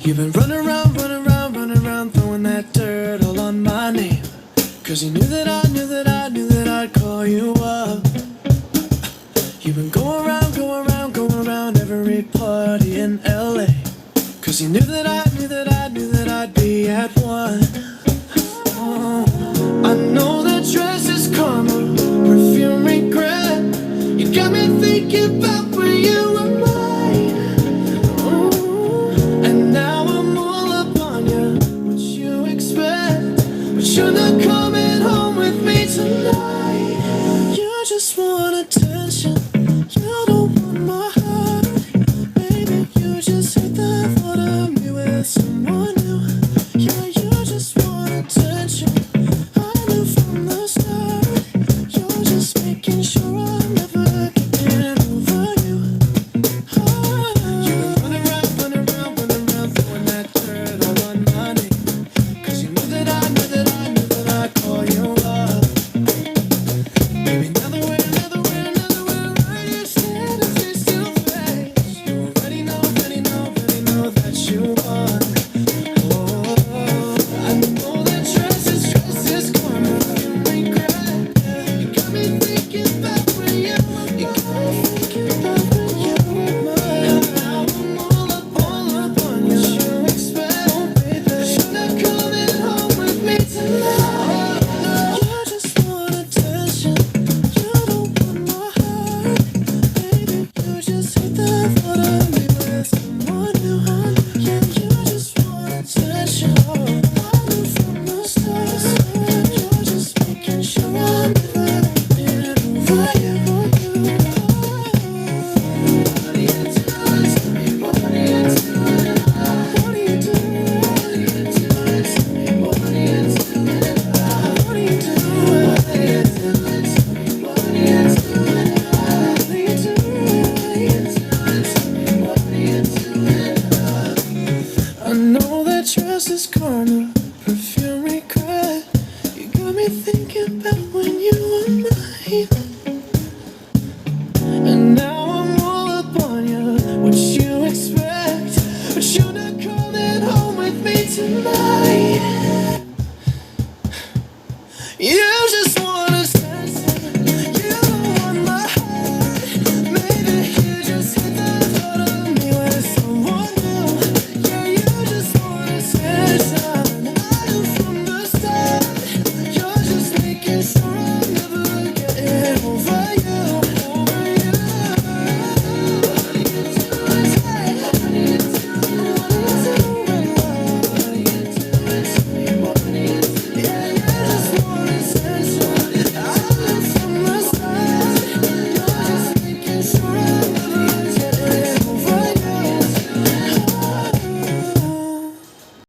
You've been running around, throwing that dirt all on my name. 'Cause you knew that I'd call you up. You've been going around every party in LA. 'Cause you knew that I'd be at one. Oh, I know that dress is karma, perfume regret. You got me thinking about when you were mine. Oh, and now I'm all up on you. What you expect? But you're not coming home with me tonight. You just wanna